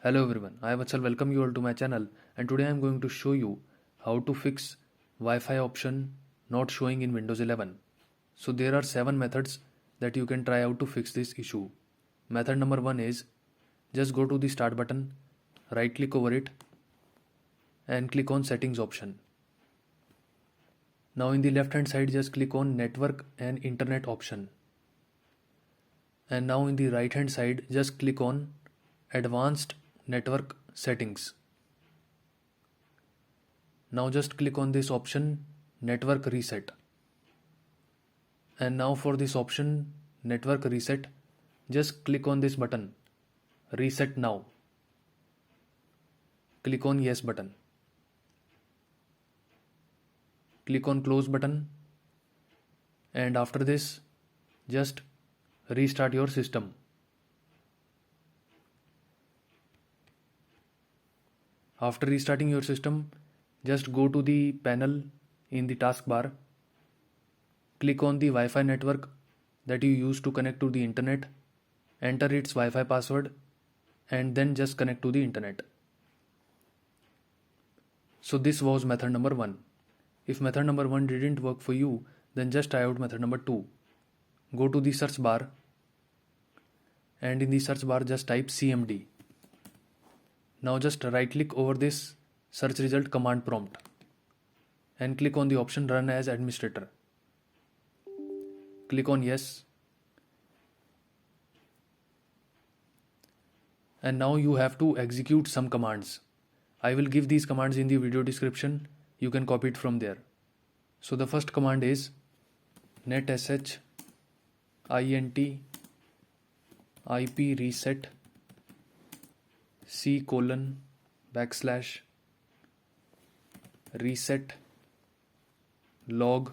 Hello everyone, I Vatsal welcome you all to my channel, and today I am going to show you how to fix Wi-Fi option not showing in Windows 11. So there are 7 methods that you can try out to fix this issue. Method number 1 is just go to the start button, right click over it and click on settings option. Now in the left hand side just click on network and internet option. And now in the right hand side just click on advanced network settings. Now just click on this option network reset. And now for this option network reset, just click on this button reset now. Click on yes button. Click on close button, and after this just restart your system. After restarting your system, just go to the panel in the taskbar, click on the Wi-Fi network that you use to connect to the internet, enter its Wi-Fi password and then just connect to the internet. So this was method number 1. If method number 1 didn't work for you, then just try out method number 2. Go to the search bar and in the search bar just type CMD. Now just right click over this search result command prompt and click on the option run as administrator. Click on yes. And now you have to execute some commands. I will give these commands in the video description. You can copy it from there. So the first command is netsh int ip reset c:\reset log.txt.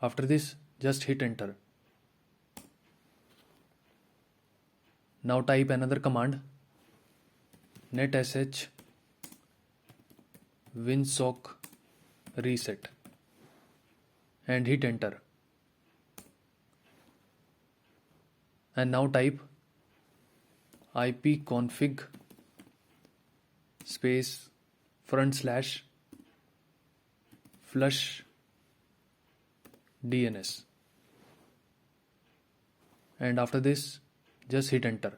After this, just hit enter. Now type another command netsh winsock reset and hit enter. And now type ipconfig space /flushdns, and after this just hit enter.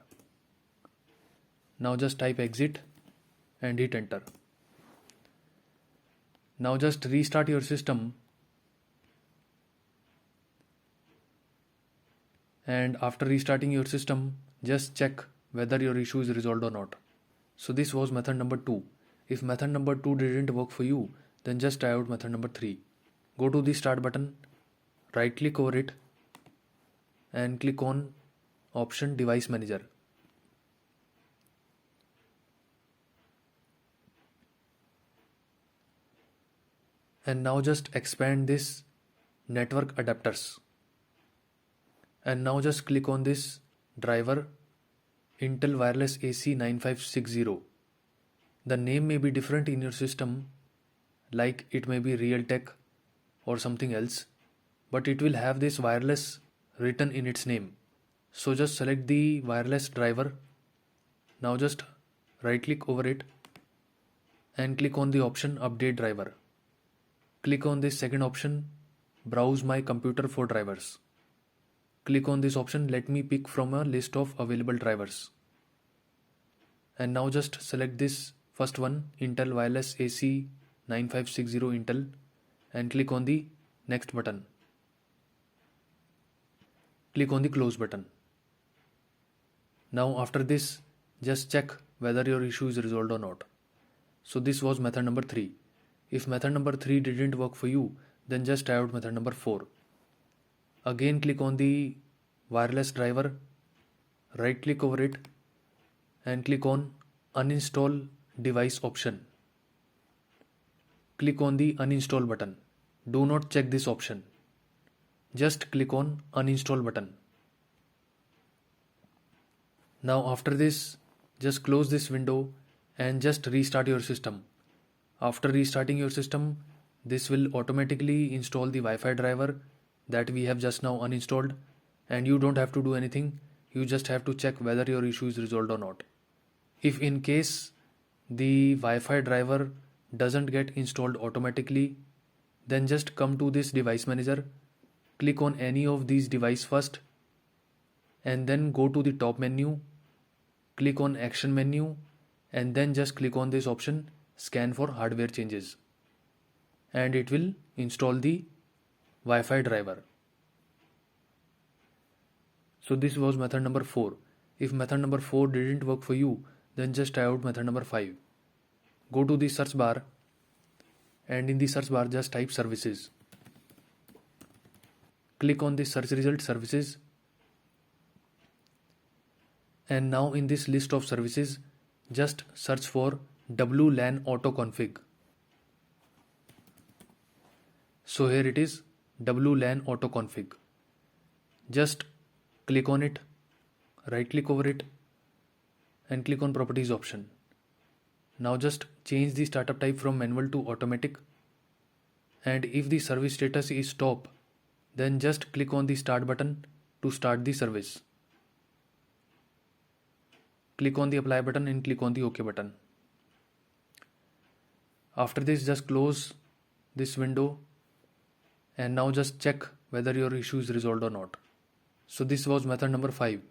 Now just type exit and hit enter. Now just restart your system, and after restarting your system just check whether your issue is resolved or not. So this was method number 2. If method number 2 didn't work for you, then just try out method number 3. Go to the start button, right click over it and click on option device manager. And now just expand this network adapters. And now just click on this driver Intel Wireless AC 9560. The name may be different in your system, like it may be Realtek or something else, but it will have this wireless written in its name. So just select the wireless driver. Now just right click over it and click on the option update driver. Click on this second option, browse my computer for drivers. Click on this option, let me pick from a list of available drivers. And now just select this first one, Intel Wireless AC 9560 Intel, and click on the next button. Click on the close button. Now after this, just check whether your issue is resolved or not. So this was method number 3. If method number 3 didn't work for you, then just try out method number 4. Again click on the wireless driver, right click over it and click on uninstall device option. Click on the uninstall button. Do not check this option. Just click on uninstall button. Now after this, just close this window and just restart your system. After restarting your system, this will automatically install the Wi-Fi driver that we have just now uninstalled, and you don't have to do anything. you just have to check whether your issue is resolved or not. If in case the Wi-Fi driver doesn't get installed automatically, then just come to this device manager, click on any of these devices first, and then go to the top menu, click on action menu, and then just click on this option scan for hardware changes, and it will install the Wi-Fi driver. So this was method number 4. If method number 4 didn't work for you, then just try out method number 5. Go to the search bar, and in the search bar just type services. Click on the search result services, and now in this list of services just search for WLAN auto config. So here it is, WLAN auto config. Just click on it, right click over it, and click on properties option. Now just change the startup type from manual to automatic, and if the service status is stop, then just click on the start button to start the service. Click on the apply button and click on the OK button. After this just close this window, and now just check whether your issue is resolved or not. So this was method number 5.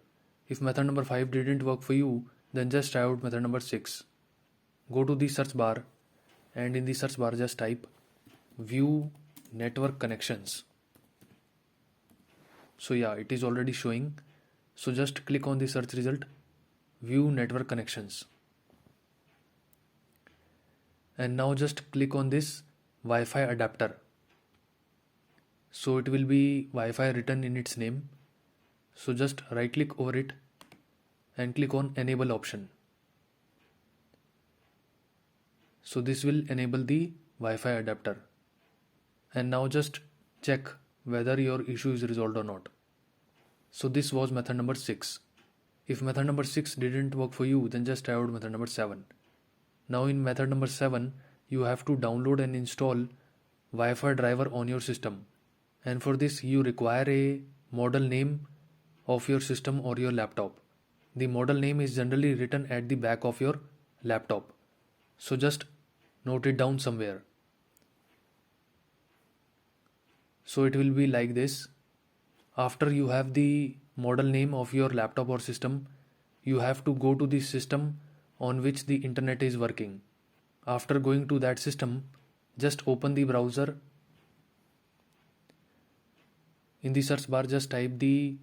If method number 5 didn't work for you, then just try out method number 6. Go to the search bar, and in the search bar just type view network connections. So yeah, it is already showing. So just click on the search result, view network connections, and now just click on this Wi-Fi adapter. So it will be Wi-Fi written in its name. So just right click over it and click on enable option. So this will enable the Wi-Fi adapter, and now just check whether your issue is resolved or not. So this was method number 6. If method number 6 didn't work for you, then just try out method number 7. Now in method number 7, you have to download and install Wi-Fi driver on your system, and for this you require a model name of your system or your laptop. The model name is generally written at the back of your laptop, so just note it down somewhere. So it will be like this. After you have the model name of your laptop or system, you have to go to the system on which the internet is working. After going to that system, just open the browser. In the search bar just type the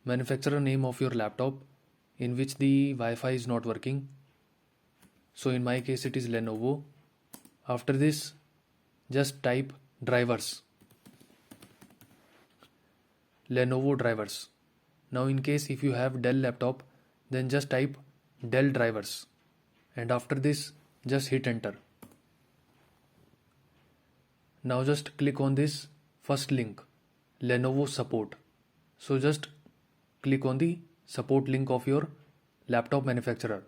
manufacturer name of your laptop in which the Wi-Fi is not working. So in my case it is Lenovo. After this just type drivers, Lenovo drivers. Now in case if you have Dell laptop, then just type Dell drivers, and after this just hit enter. Now just click on this first link, Lenovo support. So just click on the support link of your laptop manufacturer.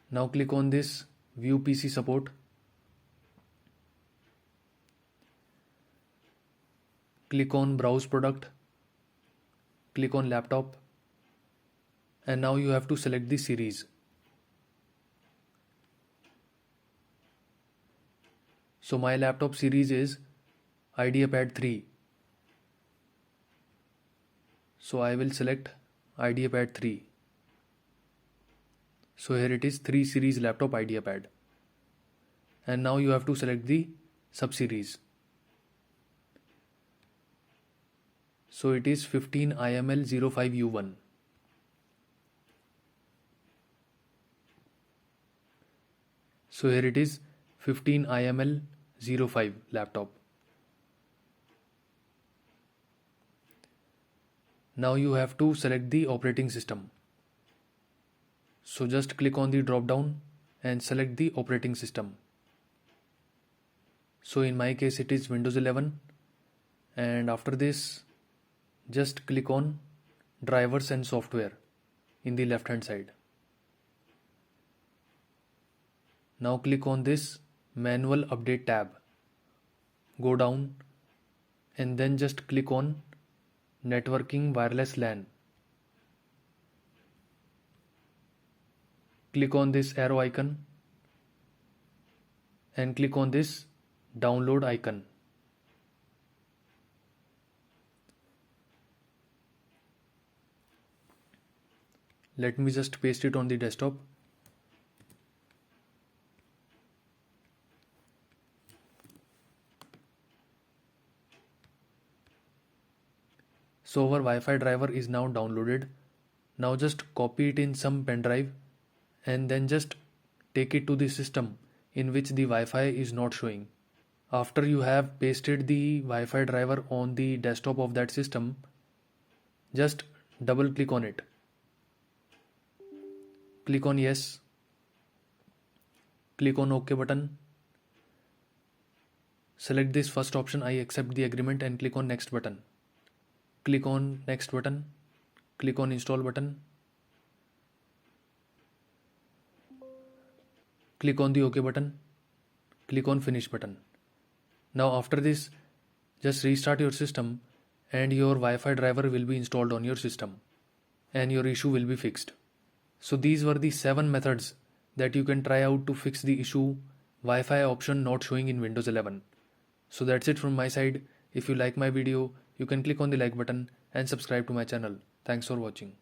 Now click on this view PC support. Click on browse product, click on laptop, and now you have to select the series. So my laptop series is IdeaPad 3. So I will select IdeaPad 3. So here it is, 3 series laptop IdeaPad. And now you have to select the sub-series. So it is 15IML05U1. So here it is 15IML05 laptop. Now you have to select the operating system. So just click on the drop down and select the operating system. So in my case it is Windows 11, and after this just click on drivers and software in the left hand side. Now click on this manual update tab. Go down and then just click on networking wireless LAN. Click on this arrow icon and click on this download icon. Let me just paste it on the desktop. So our Wi-Fi driver is now downloaded. Now just copy it in some pen drive and then just take it to the system in which the Wi-Fi is not showing. After you have pasted the Wi-Fi driver on the desktop of that system, just double click on it. Click on yes. Click on OK button. Select this first option, I accept the agreement, and click on next button. Click on next button. Click on install button. Click on the OK button. Click on finish button. Now after this, just restart your system and your Wi-Fi driver will be installed on your system and your issue will be fixed. So these were the 7 methods that you can try out to fix the issue Wi-Fi option not showing in Windows 11. So that's it from my side. If you like my video, you can click on the like button and subscribe to my channel. Thanks for watching.